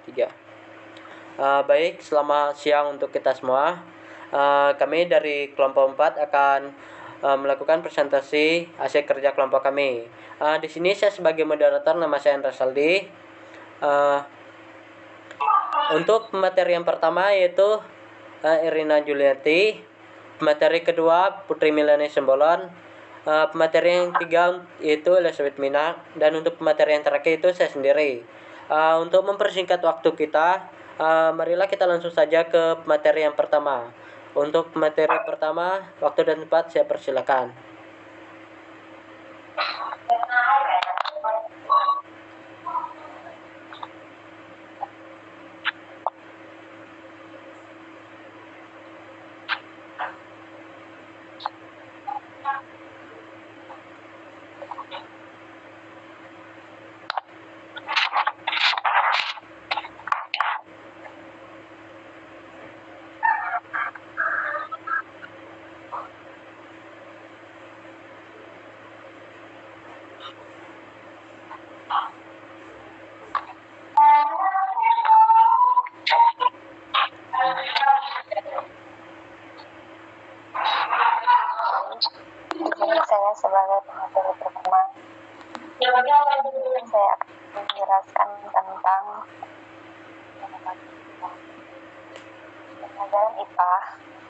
3. Baik, selamat siang untuk kita semua. Kami dari kelompok 4 akan melakukan presentasi hasil kerja kelompok kami. Di sini saya sebagai moderator, nama saya Andra Saldi. Untuk materi yang pertama yaitu Irina Juliati, materi kedua Putri Milani Sembolon, materi yang ketiga yaitu Elizabeth Mina, dan untuk materi yang terakhir itu saya sendiri. Untuk mempersingkat waktu kita, marilah kita langsung saja ke materi yang pertama. Untuk materi pertama, waktu dan tempat saya persilakan. Saya sebagai pemateri pertama, saya akan menjelaskan tentang pelajaran IPA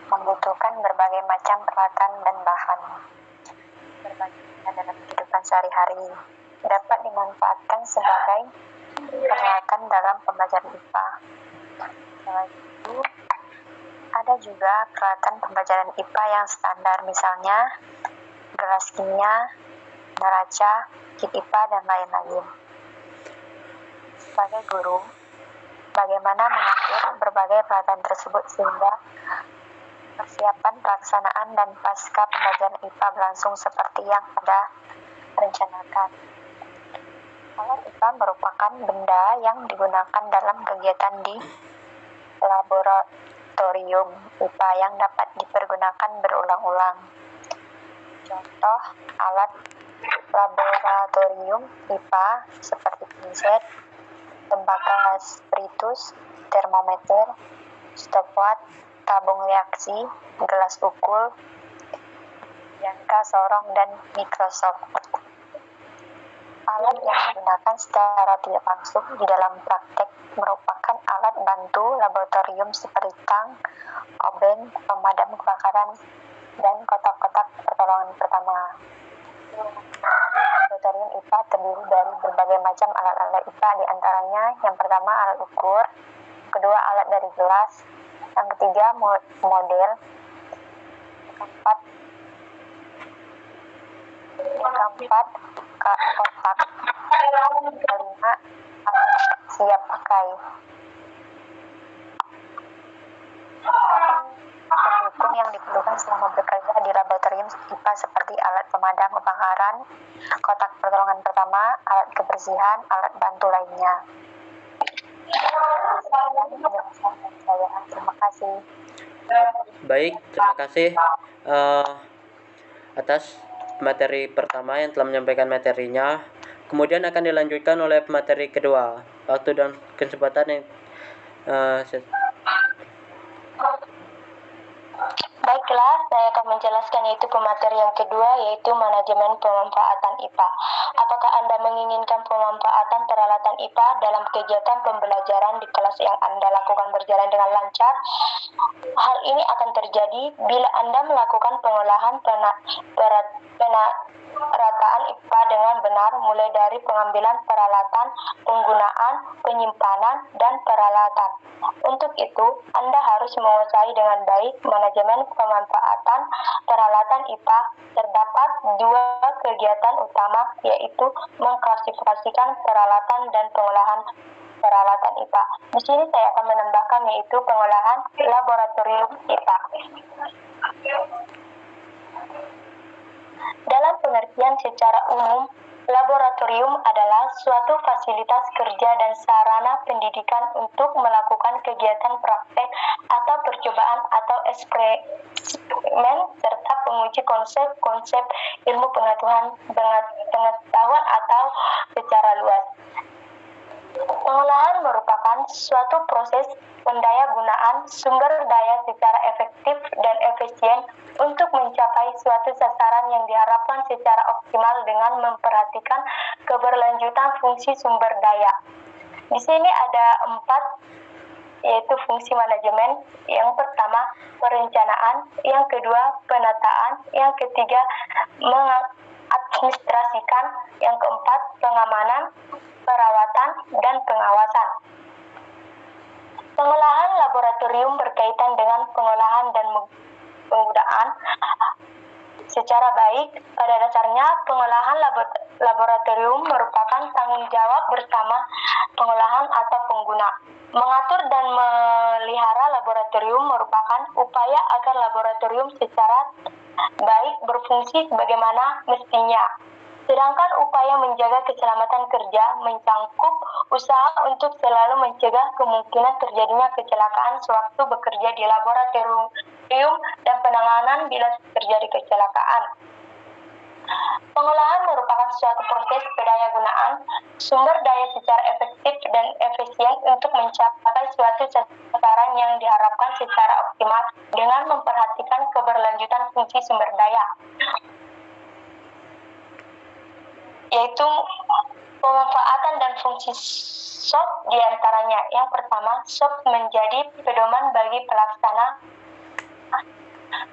membutuhkan berbagai macam peralatan dan bahan dalam kehidupan sehari-hari, dapat dimanfaatkan sebagai peralatan dalam pembelajaran IPA. Selain itu, ada juga peralatan pembelajaran IPA yang standar, misalnya gelas kimia, neraca, kit IPA, dan lain-lain. Sebagai guru, bagaimana mengatur berbagai peralatan tersebut sehingga persiapan pelaksanaan dan pasca pembelajaran IPA berlangsung seperti yang Anda rencanakan. Alat IPA merupakan benda yang digunakan dalam kegiatan di laboratorium IPA yang dapat dipergunakan berulang-ulang. Contoh alat laboratorium IPA seperti pinset, tembaga spiritus, termometer, stopwatch, tabung reaksi, gelas ukur, jangka sorong, dan mikroskop. Alat yang digunakan secara tidak langsung di dalam praktek merupakan alat bantu laboratorium seperti tang, obeng, pemadam kebakaran, dan kotak-kotak pertolongan pertama. Laboratorium IPA terdiri dari berbagai macam alat-alat IPA, di antaranya yang pertama alat ukur, kedua alat dari gelas, yang ketiga model, keempat kotak, kelima alat siap pakai. Pendukung yang diperlukan selama bekerja di laboratorium IPA seperti alat pemadam kebakaran, kotak pertolongan pertama, alat kebersihan, alat bantu lainnya. Terima kasih. Baik, terima kasih atas materi pertama yang telah menyampaikan materinya. Kemudian akan dilanjutkan oleh materi kedua. Waktu dan kesempatan yang Baiklah, saya akan menjelaskan yaitu pemateri yang kedua, yaitu manajemen pemanfaatan IPA. Apakah Anda menginginkan pemanfaatan peralatan IPA dalam kegiatan pembelajaran di kelas yang Anda lakukan berjalan dengan lancar? Hal ini akan terjadi bila Anda melakukan pengolahan perataan IPA dengan benar, mulai dari pengambilan peralatan, penggunaan, penyimpanan, dan peralatan. Untuk itu, Anda harus menguasai dengan baik manajemen pemanfaatan peralatan IPA. Terdapat dua kegiatan utama, yaitu mengklasifikasikan peralatan dan pengolahan peralatan IPA. Di sini saya akan menambahkan yaitu pengolahan laboratorium IPA. Dalam pengertian secara umum, laboratorium adalah suatu fasilitas kerja dan sarana pendidikan untuk melakukan kegiatan praktek atau percobaan atau eksperimen serta menguji konsep-konsep ilmu pengetahuan atau secara luas. Pengolahan merupakan suatu proses pendayagunaan sumber daya secara efektif dan efisien untuk mencapai suatu sasaran yang diharapkan secara optimal dengan memperhatikan keberlanjutan fungsi sumber daya. Di sini ada 4, yaitu fungsi manajemen. Yang pertama, perencanaan. Yang kedua, penataan. Yang ketiga, mengadministrasikan. Yang keempat, pengamanan, perawatan, dan pengawasan. Pengolahan laboratorium berkaitan dengan pengolahan dan penggunaan secara baik. Pada dasarnya, pengolahan laboratorium merupakan tanggung jawab bersama pengolahan atau pengguna. Mengatur dan melihara laboratorium merupakan upaya agar laboratorium secara baik berfungsi sebagaimana mestinya. Sedangkan upaya menjaga keselamatan kerja mencangkup usaha untuk selalu mencegah kemungkinan terjadinya kecelakaan sewaktu bekerja di laboratorium dan penanganan bila terjadi kecelakaan. Pengolahan merupakan suatu proses pendayagunaan sumber daya secara efektif dan efisien untuk mencapai suatu sasaran yang diharapkan secara optimal dengan memperhatikan keberlanjutan fungsi sumber daya, yaitu pemanfaatan dan fungsi SOP diantaranya. Yang pertama, SOP menjadi pedoman bagi pelaksana,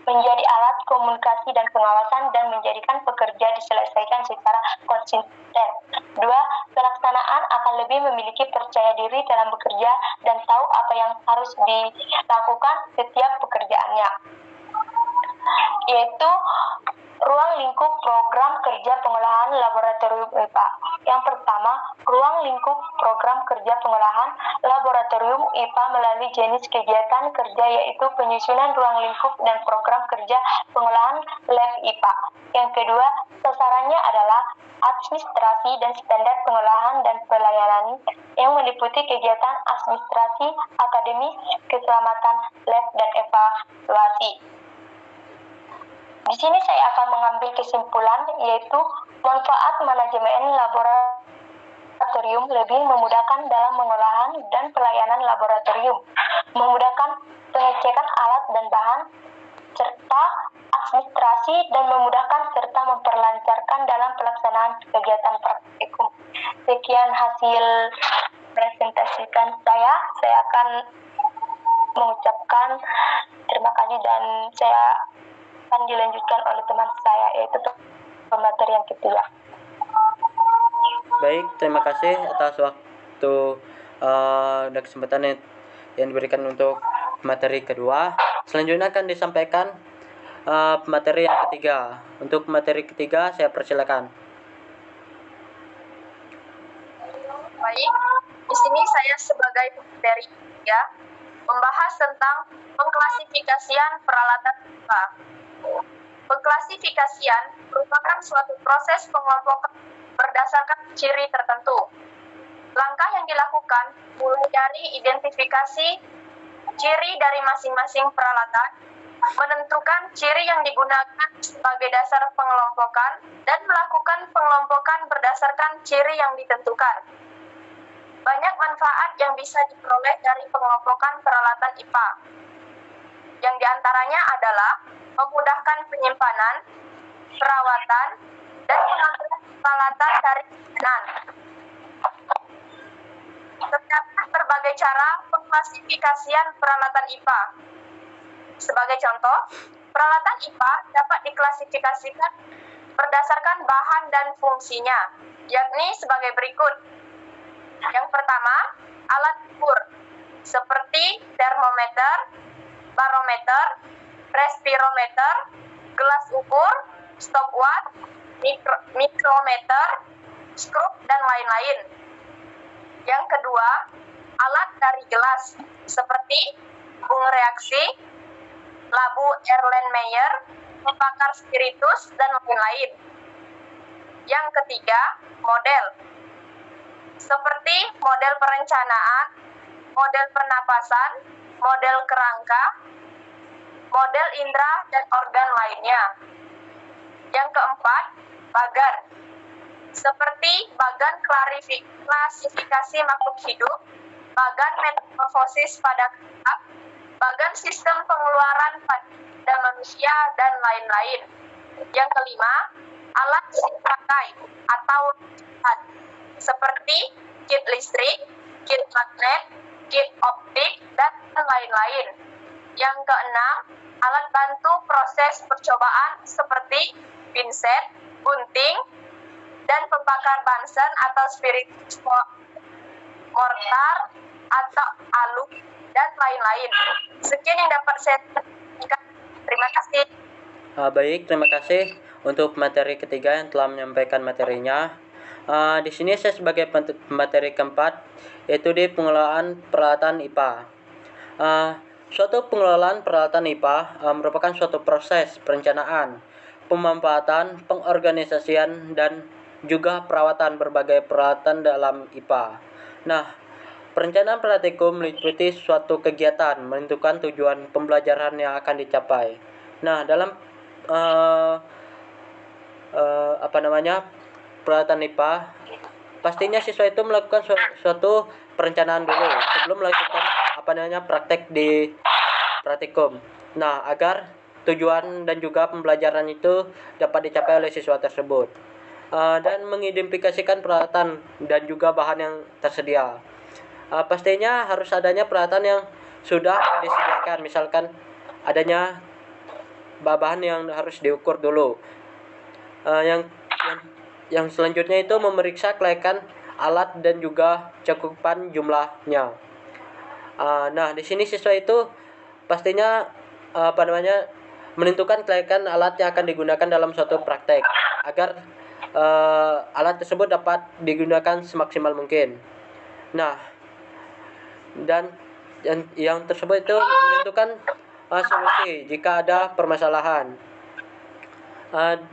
menjadi alat komunikasi dan pengawasan, dan menjadikan pekerja diselesaikan secara konsisten. 2. Pelaksanaan akan lebih memiliki percaya diri dalam bekerja dan tahu apa yang harus dilakukan setiap pekerjaannya, yaitu ruang lingkup program kerja pengolahan laboratorium IPA. Yang pertama, ruang lingkup program kerja pengolahan laboratorium IPA melalui jenis kegiatan kerja, yaitu penyusunan ruang lingkup dan program kerja pengolahan lab IPA. Yang kedua, sasarannya adalah administrasi dan standar pengolahan dan pelayanan yang meliputi kegiatan administrasi, akademis, keselamatan, lab, dan evaluasi. Di sini saya akan mengambil kesimpulan, yaitu manfaat manajemen laboratorium lebih memudahkan dalam pengolahan dan pelayanan laboratorium, memudahkan pengecekan alat dan bahan, serta administrasi, dan memudahkan serta memperlancarkan dalam pelaksanaan kegiatan praktikum. Sekian hasil presentasikan saya. Saya akan mengucapkan terima kasih dan saya akan dilanjutkan oleh teman saya, yaitu pemateri yang ketiga. Baik, terima kasih atas waktu dan kesempatan yang diberikan untuk materi kedua. Selanjutnya akan disampaikan materi yang ketiga. Untuk materi ketiga, saya persilakan. Baik, di sini saya sebagai pemateri ya membahas tentang pengklasifikasian peralatan IPA. Pengklasifikasian merupakan suatu proses pengelompokan berdasarkan ciri tertentu. Langkah yang dilakukan mulai dari identifikasi ciri dari masing-masing peralatan, menentukan ciri yang digunakan sebagai dasar pengelompokan, dan melakukan pengelompokan berdasarkan ciri yang ditentukan. Banyak manfaat yang bisa diperoleh dari pengelompokan peralatan IPA. Yang diantaranya adalah memudahkan penyimpanan, perawatan, dan pengambilan peralatan dari pesanan. Terdapat berbagai cara pengklasifikasian peralatan IPA. Sebagai contoh, peralatan IPA dapat diklasifikasikan berdasarkan bahan dan fungsinya, yakni sebagai berikut. Yang pertama, alat ukur, seperti termometer, barometer, respirometer, gelas ukur, stopwatch, mikrometer, skrup, dan lain-lain. Yang kedua, alat dari gelas, seperti bung reaksi, labu Erlenmeyer, pembakar spiritus, dan lain-lain. Yang ketiga, model, seperti model perencanaan, model pernapasan, model kerangka, model indera, dan organ lainnya. Yang keempat, pagar, seperti bagan klasifikasi makhluk hidup, bagan metamorfosis pada kakak, bagan sistem pengeluaran pada manusia, dan lain-lain. Yang kelima, alat pakai atau seperti kit listrik, kit magnet, kit optik, dan lain-lain. Yang keenam, alat bantu proses percobaan seperti pinset, gunting, dan pembakar Bunsen atau spirit mortar atau alu, dan lain-lain. Sekian yang dapat saya sampaikan. Terima kasih. Baik, terima kasih untuk materi ketiga yang telah menyampaikan materinya. Di sini saya sebagai materi keempat, yaitu di pengelolaan peralatan IPA. Suatu pengelolaan peralatan IPA merupakan suatu proses perencanaan, pemanfaatan, pengorganisasian, dan juga perawatan berbagai peralatan dalam IPA. Nah, perencanaan praktikum meliputi suatu kegiatan menentukan tujuan pembelajaran yang akan dicapai. Nah, dalam peralatan IPA, pastinya siswa itu melakukan suatu perencanaan dulu sebelum melakukan praktek di praktikum. Nah, agar tujuan dan juga pembelajaran itu dapat dicapai oleh siswa tersebut. Dan mengidentifikasikan peralatan dan juga bahan yang tersedia. Pastinya harus adanya peralatan yang sudah disediakan, misalkan adanya bahan yang harus diukur dulu. Yang selanjutnya itu memeriksa kelayakan alat dan juga cakupan jumlahnya. Nah, di sini siswa itu pastinya menentukan kelayakan alat yang akan digunakan dalam suatu praktek agar alat tersebut dapat digunakan semaksimal mungkin. Nah, dan yang tersebut itu menentukan solusi jika ada permasalahan,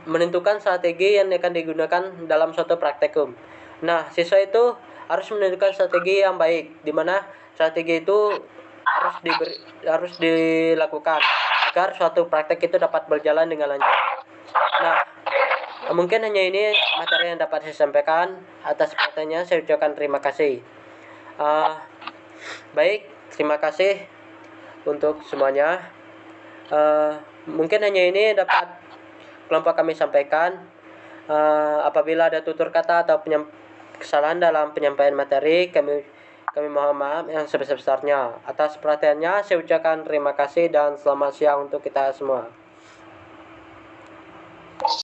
menentukan strategi yang akan digunakan dalam suatu praktikum. Nah, siswa itu harus menentukan strategi yang baik, di mana strategi itu harus dilakukan agar suatu praktek itu dapat berjalan dengan lancar. Nah, mungkin hanya ini materi yang dapat saya sampaikan. Atas perhatiannya saya ucapkan terima kasih. Baik, terima kasih untuk semuanya. Mungkin hanya ini dapat kelompok kami sampaikan. Apabila ada tutur kata atau kesalahan dalam penyampaian materi, kami mohon maaf yang sebesar-besarnya. Atas perhatiannya saya ucapkan terima kasih dan selamat siang untuk kita semua.